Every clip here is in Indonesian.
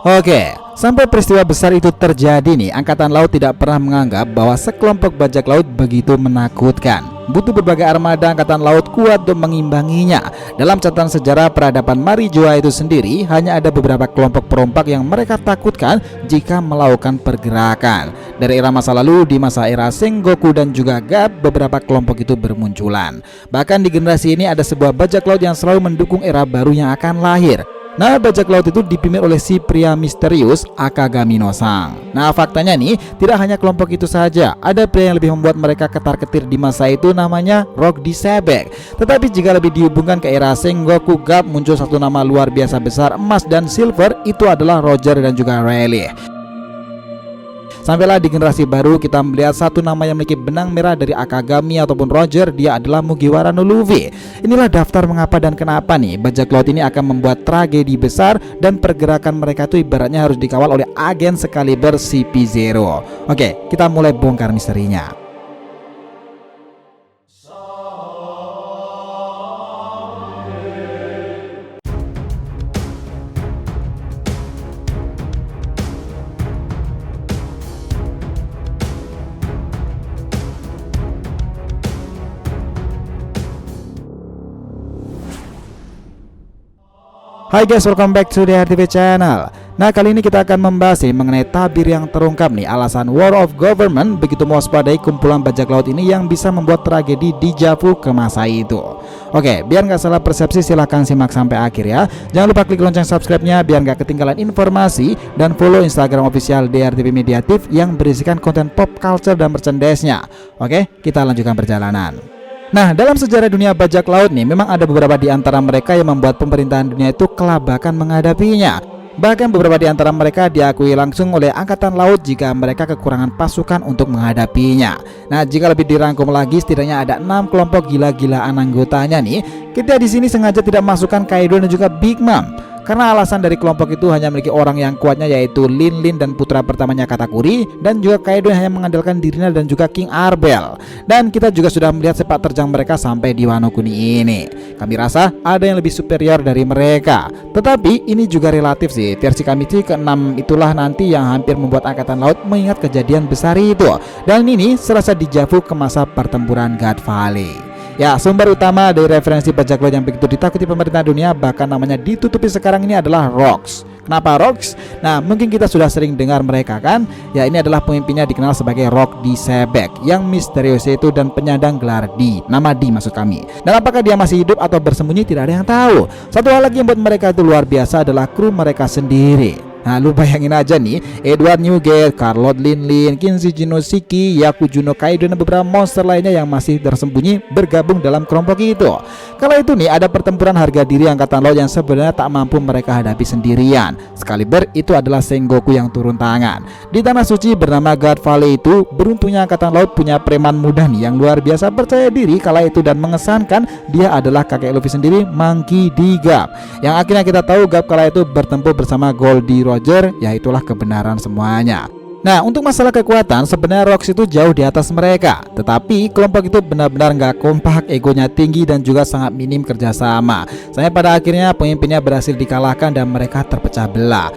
Oke, sampai peristiwa besar itu terjadi nih, Angkatan Laut tidak pernah menganggap bahwa sekelompok bajak laut begitu menakutkan. Butuh berbagai armada Angkatan Laut kuat untuk mengimbanginya. Dalam catatan sejarah peradaban Marijoa itu sendiri, hanya ada beberapa kelompok perompak yang mereka takutkan jika melakukan pergerakan. Dari era masa lalu, di masa era Sengoku dan juga Gap, beberapa kelompok itu bermunculan. Bahkan di generasi ini ada sebuah bajak laut yang selalu mendukung era baru yang akan lahir. Nah, bajak laut itu dipimpin oleh si pria misterius Akagami no Sang. Nah, faktanya nih, tidak hanya kelompok itu saja. Ada pria yang lebih membuat mereka ketar-ketir di masa itu, namanya Rock Disebek. Tetapi jika lebih dihubungkan ke era Sengoku Gap, muncul satu nama luar biasa besar, emas dan silver, itu adalah Roger dan juga Rayleigh. Sampailah di generasi baru kita melihat satu nama yang memiliki benang merah dari Akagami ataupun Roger, dia adalah Mugiwara no Luffy. Inilah daftar mengapa dan kenapa nih bajak laut ini akan membuat tragedi besar dan pergerakan mereka itu ibaratnya harus dikawal oleh agen sekaliber CP0. Oke, kita mulai bongkar misterinya. Hai guys, welcome back to the RTV channel. Nah, kali ini kita akan membahas mengenai tabir yang terungkap nih, alasan War of Government begitu mewaspadai kumpulan bajak laut ini yang bisa membuat tragedi deja vu ke masa itu. Oke, biar nggak salah persepsi silahkan simak sampai akhir ya. Jangan lupa klik lonceng subscribe-nya biar nggak ketinggalan informasi, dan follow Instagram official DRTV Mediatif yang berisikan konten pop culture dan merchandise-nya. Oke, kita lanjutkan perjalanan. Nah, dalam sejarah dunia bajak laut nih, memang ada beberapa di antara mereka yang membuat pemerintahan dunia itu kelabakan menghadapinya. Bahkan beberapa di antara mereka diakui langsung oleh Angkatan Laut jika mereka kekurangan pasukan untuk menghadapinya. Nah, jika lebih dirangkum lagi, setidaknya ada 6 kelompok gila-gilaan anggotanya nih. Kita di sini sengaja tidak masukkan Kaido dan juga Big Mom, karena alasan dari kelompok itu hanya memiliki orang yang kuatnya, yaitu Lin dan putra pertamanya Katakuri, dan juga Kaido yang hanya mengandalkan dirinya dan juga King Arbel. Dan kita juga sudah melihat sepak terjang mereka sampai di Wano Kuni ini. Kami rasa ada yang lebih superior dari mereka. Tetapi ini juga relatif sih. Versi Kamichi ke-6 itulah nanti yang hampir membuat Angkatan Laut mengingat kejadian besar itu. Dan ini serasa dejavu ke masa pertempuran God Valley. Ya, sumber utama dari referensi bajak laut yang begitu ditakuti pemerintah dunia, bahkan namanya ditutupi sekarang ini, adalah Rocks. Kenapa Rocks? Nah, mungkin kita sudah sering dengar mereka kan. Ya, ini adalah pemimpinnya dikenal sebagai Rock Disebek, yang misterius itu dan penyandang gelar D, nama D maksud kami. Dan apakah dia masih hidup atau bersembunyi, tidak ada yang tahu. Satu hal lagi yang buat mereka itu luar biasa adalah kru mereka sendiri. Nah, lu bayangin aja nih, Edward Newgate, Carlot Lin, Kinsey Jinoshiki, Yakujuno Kaido, dan beberapa monster lainnya yang masih tersembunyi bergabung dalam kelompok itu. Kala itu nih ada pertempuran harga diri Angkatan Laut yang sebenarnya tak mampu mereka hadapi sendirian. Sekaliber itu adalah Sengoku yang turun tangan. Di tanah suci bernama God Valley itu, beruntungnya Angkatan Laut punya preman muda nih yang luar biasa percaya diri kala itu dan mengesankan dia adalah kakek Luffy sendiri, Monkey D. Gap. Yang akhirnya kita tahu Gap kala itu bertempur bersama Goldie Roger, ya itulah kebenaran semuanya. Nah, untuk masalah kekuatan, sebenarnya Rocks itu jauh di atas mereka. Tetapi kelompok itu benar-benar nggak kompak, egonya tinggi dan juga sangat minim kerjasama. Sampai pada akhirnya pemimpinnya berhasil dikalahkan dan mereka terpecah belah.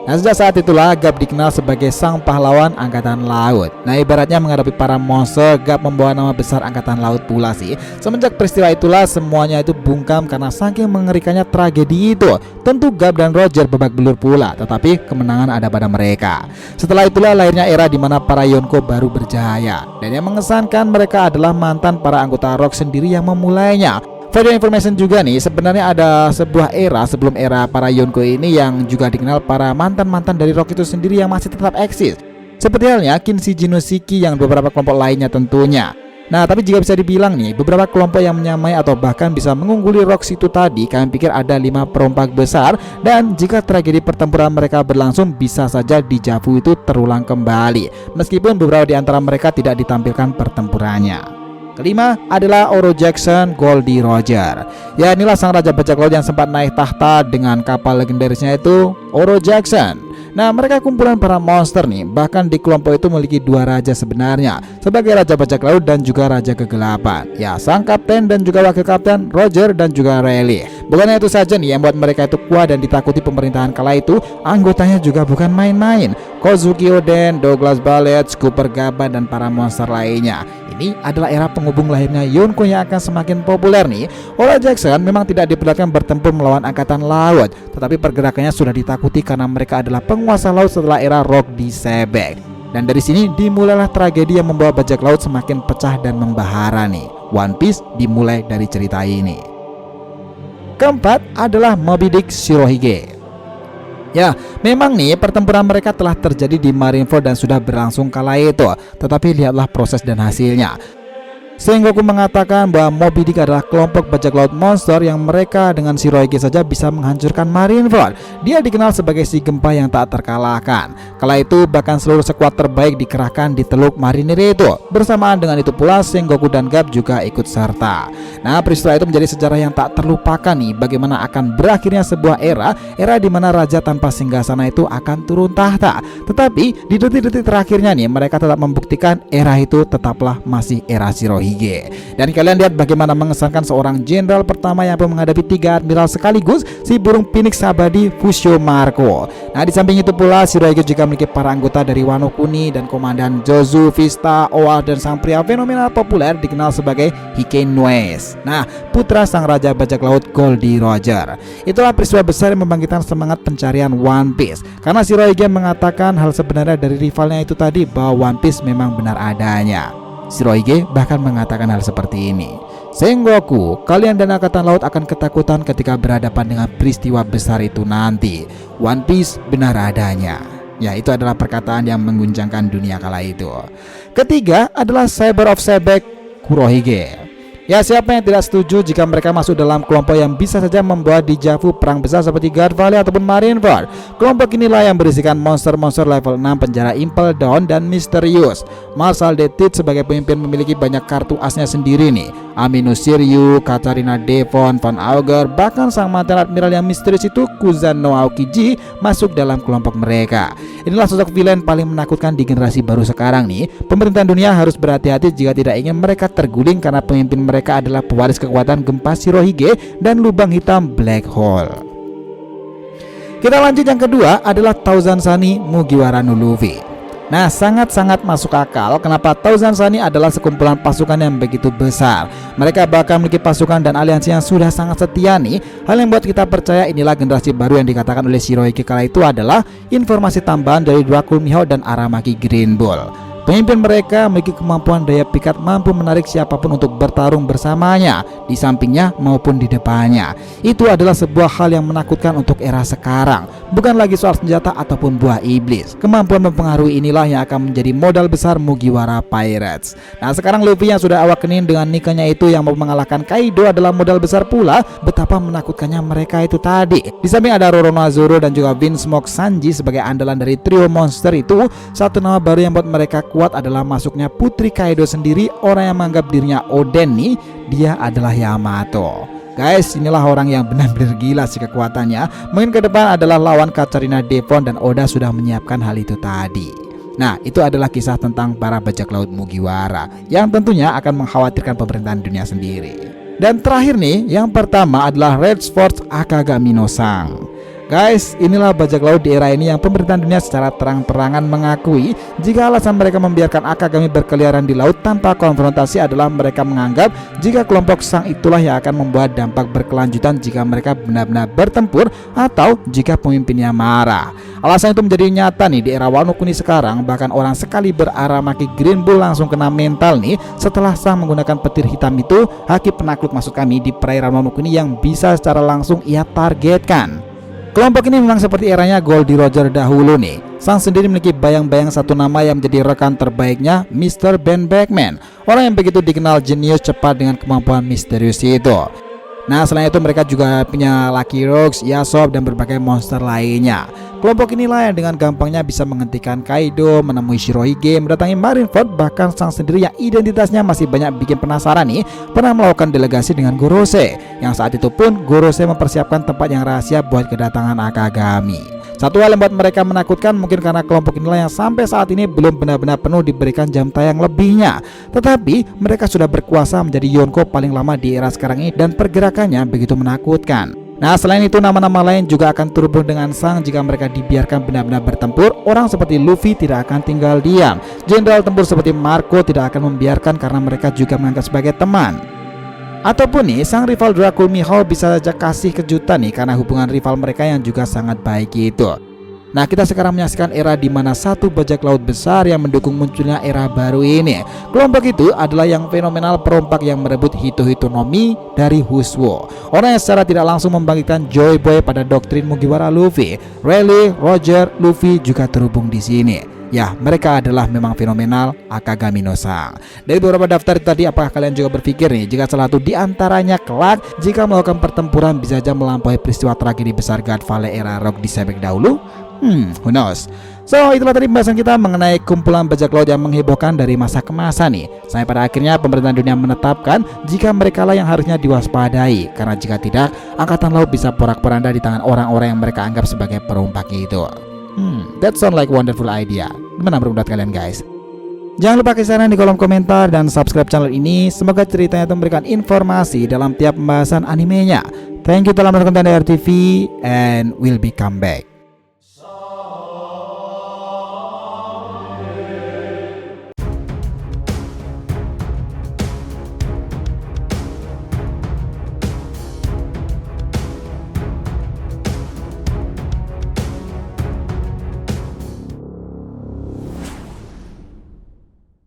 Nah, sejak saat itulah Gap dikenal sebagai sang pahlawan Angkatan Laut. Nah, ibaratnya menghadapi para monster, Gap membawa nama besar Angkatan Laut pula sih. Semenjak peristiwa itulah semuanya itu bungkam karena saking mengerikannya tragedi itu. Tentu Gap dan Roger babak belur pula, tetapi kemenangan ada pada mereka. Setelah itulah lahirnya era di mana para Yonko baru berjaya. Dan yang mengesankan, mereka adalah mantan para anggota Rock sendiri yang memulainya. For your information juga nih, sebenarnya ada sebuah era sebelum era para Yonko ini yang juga dikenal para mantan-mantan dari Rock itu sendiri yang masih tetap eksis. Seperti halnya Kinsey Jinoshiki yang beberapa kelompok lainnya tentunya. Nah, tapi jika bisa dibilang nih, beberapa kelompok yang menyamai atau bahkan bisa mengungguli Rocks itu tadi, kalian pikir ada 5 perompak besar, dan jika tragedi pertempuran mereka berlangsung, bisa saja dejavu itu terulang kembali, meskipun beberapa di antara mereka tidak ditampilkan pertempurannya. Kelima adalah Oro Jackson, Goldie Roger. Ya, inilah sang raja bajak laut yang sempat naik tahta dengan kapal legendarisnya itu Oro Jackson. Nah, mereka kumpulan para monster nih. Bahkan di kelompok itu memiliki dua raja sebenarnya, sebagai raja bajak laut dan juga raja kegelapan. Ya, sang kapten dan juga wakil kapten Roger dan juga Rayleigh. Bukannya itu saja nih yang buat mereka itu kuat dan ditakuti pemerintahan kala itu, anggotanya juga bukan main-main. Kozuki Oden, Douglas Ballet, Cooper Gaban dan para monster lainnya. Ini adalah era penghubung lahirnya Yonko yang akan semakin populer nih. Ola Jackson memang tidak diperlihatkan bertempur melawan angkatan laut, tetapi pergerakannya sudah ditakuti karena mereka adalah penguasa laut setelah era Rock di Sebek. Dan dari sini dimulailah tragedi yang membawa bajak laut semakin pecah dan membahara nih. One Piece dimulai dari cerita ini. Keempat adalah Moby Dick Shirohige. Ya, memang nih pertempuran mereka telah terjadi di Marineford dan sudah berlangsung kala itu. Tetapi lihatlah proses dan hasilnya. Sengoku mengatakan bahwa Moby Dick adalah kelompok bajak laut monster yang mereka dengan Shirohige saja bisa menghancurkan Marineford. Dia dikenal sebagai si gempa yang tak terkalahkan. Kala itu bahkan seluruh sekuat terbaik dikerahkan di Teluk Marinir itu. Bersamaan dengan itu pula Sengoku dan Garp juga ikut serta. Nah, peristiwa itu menjadi sejarah yang tak terlupakan nih, bagaimana akan berakhirnya sebuah era di mana raja tanpa singgasana itu akan turun tahta. Tetapi di detik-detik terakhirnya nih, mereka tetap membuktikan era itu tetaplah masih era Shirohige. Dan kalian lihat bagaimana mengesankan seorang jenderal pertama yang menghadapi 3 admiral sekaligus, si burung Phoenix abadi Fushio Marco. Nah, di samping itu pula Shirohige juga memiliki para anggota dari Wano Kuni dan komandan Jozu, Vista, Oa dan sang pria fenomenal populer dikenal sebagai Hike Nues. Nah, putra sang raja bajak laut Goldie Roger. Itulah peristiwa besar yang membangkitkan semangat pencarian One Piece, karena Shirohige mengatakan hal sebenarnya dari rivalnya itu tadi, bahwa One Piece memang benar adanya. Shirohige bahkan mengatakan hal seperti ini. Sengoku, kalian dan angkatan laut akan ketakutan ketika berhadapan dengan peristiwa besar itu nanti. One Piece benar adanya. Ya, itu adalah perkataan yang mengguncangkan dunia kala itu. Ketiga adalah Saber of Sebek, Kurohige. Ya, siapa yang tidak setuju jika mereka masuk dalam kelompok yang bisa saja membawa dejavu perang besar seperti Guard Valley ataupun Marineford. Kelompok inilah yang berisikan monster-monster level 6 penjara Impel Down dan misterius. Marshal the Teeth sebagai pemimpin memiliki banyak kartu asnya sendiri nih. Amino Shiryu, Katarina Devon, Van Augur, bahkan sang mantan admiral yang misterius itu Kuzano Aokiji masuk dalam kelompok mereka. Inilah sosok villain paling menakutkan di generasi baru sekarang nih. Pemerintahan dunia harus berhati-hati jika tidak ingin mereka terguling karena pemimpin mereka adalah pewaris kekuatan gempa Shirohige dan lubang hitam Black Hole. Kita lanjut, yang kedua adalah Thousand Sunny Mugiwara no Luffy. Nah, sangat-sangat masuk akal kenapa Thousand Sunny adalah sekumpulan pasukan yang begitu besar. Mereka bahkan memiliki pasukan dan aliansi yang sudah sangat setia nih. Hal yang buat kita percaya inilah generasi baru yang dikatakan oleh Shirohige kala itu adalah informasi tambahan dari Dracul Mihawk dan Aramaki Green Bull. Pemimpin mereka memiliki kemampuan daya pikat mampu menarik siapapun untuk bertarung bersamanya, di sampingnya maupun di depannya. Itu adalah sebuah hal yang menakutkan untuk era sekarang. Bukan lagi soal senjata ataupun buah iblis. Kemampuan mempengaruhi inilah yang akan menjadi modal besar Mugiwara Pirates. Nah, sekarang Luffy yang sudah awak kening dengan nikahnya itu yang mau mengalahkan Kaido adalah modal besar pula. Betapa menakutkannya mereka itu tadi. Di samping ada Roronoa Zoro dan juga Vinsmoke Sanji sebagai andalan dari trio monster itu, satu nama baru yang buat mereka kuat adalah masuknya Putri Kaido sendiri, orang yang menganggap dirinya Oden nih, dia adalah Yamato. Guys, inilah orang yang benar-benar gila sih kekuatannya. Mungkin ke depan adalah lawan Katarina Devon dan Oda sudah menyiapkan hal itu tadi. Nah, itu adalah kisah tentang para bajak laut Mugiwara yang tentunya akan mengkhawatirkan pemerintahan dunia sendiri. Dan terakhir nih, yang pertama adalah Red Force Akagami no Sang. Guys, inilah bajak laut di era ini yang pemerintahan dunia secara terang-terangan mengakui jika alasan mereka membiarkan Akagami berkeliaran di laut tanpa konfrontasi adalah mereka menganggap jika kelompok Sang itulah yang akan membuat dampak berkelanjutan jika mereka benar-benar bertempur atau jika pemimpinnya marah. Alasan itu menjadi nyata nih di era Wano Kuni sekarang. Bahkan orang sekali Aramaki Green Bull langsung kena mental nih setelah Sang menggunakan petir hitam itu, haki penakluk maksud kami di perairan Wano Kuni yang bisa secara langsung ia targetkan. Kelompok ini memang seperti eranya Goldie Roger dahulu nih. Sang sendiri memiliki bayang-bayang satu nama yang menjadi rekan terbaiknya, Mr. Ben Beckman, orang yang begitu dikenal jenius cepat dengan kemampuan misterius itu. Nah, selain itu mereka juga punya Lucky Rocks, Yasop, dan berbagai monster lainnya. Kelompok inilah yang dengan gampangnya bisa menghentikan Kaido, menemui Shirohige, mendatangi Marineford. Bahkan Sang sendiri yang identitasnya masih banyak bikin penasaran nih, pernah melakukan delegasi dengan Gorose, yang saat itu pun Gorose mempersiapkan tempat yang rahasia buat kedatangan Akagami. Satu hal yang membuat mereka menakutkan mungkin karena kelompok inilah yang sampai saat ini belum benar-benar penuh diberikan jam tayang lebihnya. Tetapi mereka sudah berkuasa menjadi Yonko paling lama di era sekarang ini dan pergerakannya begitu menakutkan. Nah, selain itu nama-nama lain juga akan terhubung dengan Sang jika mereka dibiarkan benar-benar bertempur. Orang seperti Luffy tidak akan tinggal diam. Jenderal tempur seperti Marco tidak akan membiarkan karena mereka juga menganggap sebagai teman. Ataupun nih, sang rival Dracul Mihawk bisa saja kasih kejutan nih karena hubungan rival mereka yang juga sangat baik itu. Nah, kita sekarang menyaksikan era di mana satu bajak laut besar yang mendukung munculnya era baru ini. Kelompok itu adalah yang fenomenal perompak yang merebut Hito-Hito no Mi dari Huswo. Orang yang secara tidak langsung membangkitkan Joy Boy pada doktrin Mugiwara Luffy. Rayleigh, Roger, Luffy juga terhubung di sini. Ya, mereka adalah memang fenomenal Akagami no Sang. Dari beberapa daftar tadi, apakah kalian juga berpikir nih jika salah satu di antaranya kelak jika melakukan pertempuran bisa saja melampaui peristiwa tragedi besar God Valley era Rock di Sebek dahulu? Who knows? So, itulah tadi pembahasan kita mengenai kumpulan bajak laut yang menghebohkan dari masa ke masa nih. Sampai pada akhirnya pemerintahan dunia menetapkan jika mereka lah yang harusnya diwaspadai, karena jika tidak, angkatan laut bisa porak-poranda di tangan orang-orang yang mereka anggap sebagai perompak itu. That sound like wonderful idea. Gimana menurut kalian guys? Jangan lupa kasih saran di kolom komentar dan subscribe channel ini. Semoga ceritanya itu memberikan informasi dalam tiap pembahasan animenya. Thank you telah menonton TNDR TV and we'll be come back.